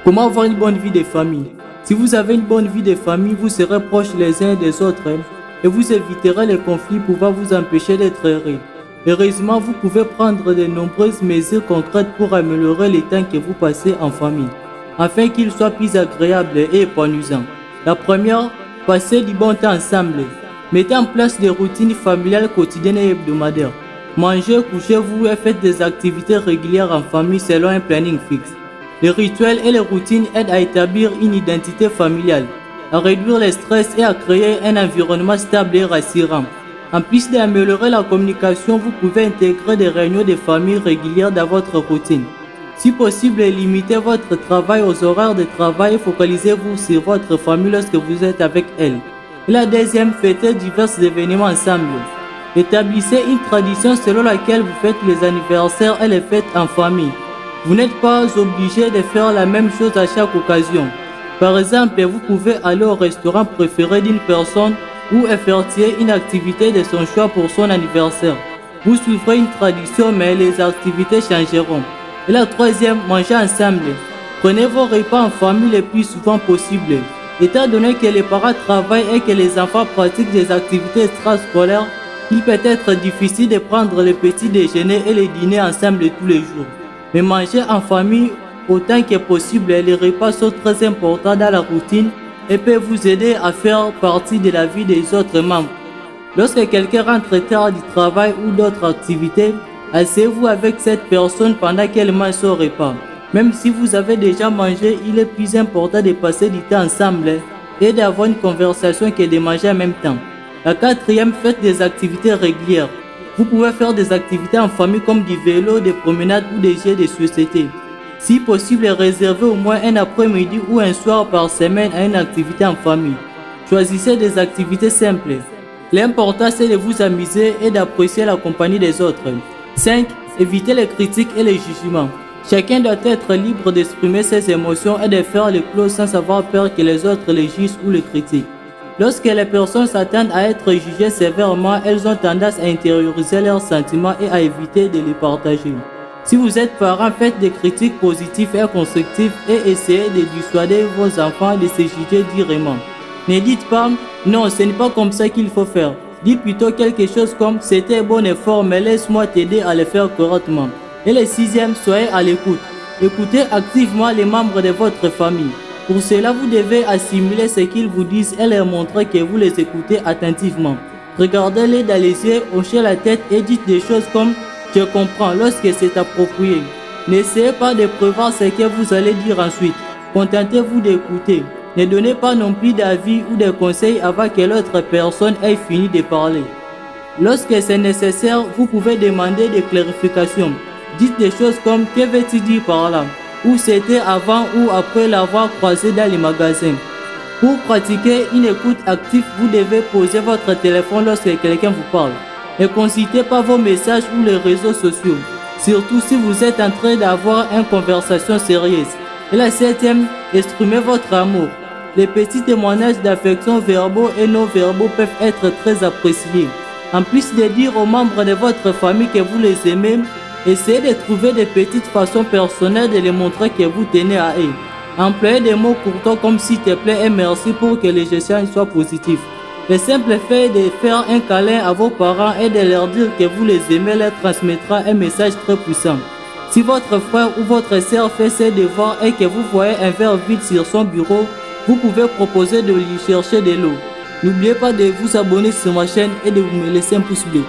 Comment avoir une bonne vie de famille? Si vous avez une bonne vie de famille, vous serez proches les uns des autres et vous éviterez les conflits pouvant vous empêcher d'être heureux. Heureusement, vous pouvez prendre de nombreuses mesures concrètes pour améliorer le temps que vous passez en famille, afin qu'il soit plus agréable et épanouissant. La première, passez du bon temps ensemble. Mettez en place des routines familiales quotidiennes et hebdomadaires. Mangez, couchez-vous et faites des activités régulières en famille selon un planning fixe. Les rituels et les routines aident à établir une identité familiale, à réduire le stress et à créer un environnement stable et rassurant. En plus d'améliorer la communication, vous pouvez intégrer des réunions de famille régulières dans votre routine. Si possible, limitez votre travail aux horaires de travail et focalisez-vous sur votre famille lorsque vous êtes avec elle. Et la deuxième, fêtez divers événements ensemble. Établissez une tradition selon laquelle vous faites les anniversaires et les fêtes en famille. Vous n'êtes pas obligé de faire la même chose à chaque occasion. Par exemple, vous pouvez aller au restaurant préféré d'une personne ou effectuer une activité de son choix pour son anniversaire. Vous suivrez une tradition, mais les activités changeront. Et la troisième, mangez ensemble. Prenez vos repas en famille le plus souvent possible. Étant donné que les parents travaillent et que les enfants pratiquent des activités extrascolaires, il peut être difficile de prendre le petit déjeuner et le dîner ensemble tous les jours. Mais manger en famille autant que possible, les repas sont très importants dans la routine et peuvent vous aider à faire partie de la vie des autres membres. Lorsque quelqu'un rentre tard du travail ou d'autres activités, asseyez-vous avec cette personne pendant qu'elle mange son repas. Même si vous avez déjà mangé, il est plus important de passer du temps ensemble et d'avoir une conversation que de manger en même temps. La quatrième, faites des activités régulières. Vous pouvez faire des activités en famille comme du vélo, des promenades ou des jeux de société. Si possible, réservez au moins un après-midi ou un soir par semaine à une activité en famille. Choisissez des activités simples. L'important c'est de vous amuser et d'apprécier la compagnie des autres. 5. Évitez les critiques et les jugements. Chacun doit être libre d'exprimer ses émotions et de faire les clauses sans avoir peur que les autres les jugent ou les critiquent. Lorsque les personnes s'attendent à être jugées sévèrement, elles ont tendance à intérioriser leurs sentiments et à éviter de les partager. Si vous êtes parent, faites des critiques positives et constructives et essayez de dissuader vos enfants de se juger durement. Ne dites pas « non, ce n'est pas comme ça qu'il faut faire ». Dites plutôt quelque chose comme « c'était un bon effort, mais laisse-moi t'aider à le faire correctement ». Et le sixième, soyez à l'écoute. Écoutez activement les membres de votre famille. Pour cela, vous devez assimiler ce qu'ils vous disent et leur montrer que vous les écoutez attentivement. Regardez-les dans les yeux, honchez la tête et dites des choses comme « je comprends » lorsque c'est approprié. N'essayez pas de prévoir ce que vous allez dire ensuite. Contentez-vous d'écouter. Ne donnez pas non plus d'avis ou de conseils avant que l'autre personne ait fini de parler. Lorsque c'est nécessaire, vous pouvez demander des clarifications. Dites des choses comme « que veux-tu dire par là ?» ou « c'était avant ou après l'avoir croisé dans les magasins ». Pour pratiquer une écoute active, vous devez poser votre téléphone lorsque quelqu'un vous parle. Ne consultez pas vos messages ou les réseaux sociaux, surtout si vous êtes en train d'avoir une conversation sérieuse. Et la septième, exprimez votre amour. Les petits témoignages d'affection verbaux et non verbaux peuvent être très appréciés. En plus de dire aux membres de votre famille que vous les aimez, essayez de trouver des petites façons personnelles de les montrer que vous tenez à eux. Employez des mots courts comme s'il te plaît et merci pour que les échanges soient positifs. Le simple fait de faire un câlin à vos parents et de leur dire que vous les aimez leur transmettra un message très puissant. Si votre frère ou votre sœur fait ses devoirs et que vous voyez un verre vide sur son bureau, vous pouvez proposer de lui chercher de l'eau. N'oubliez pas de vous abonner sur ma chaîne et de me laisser un pouce bleu.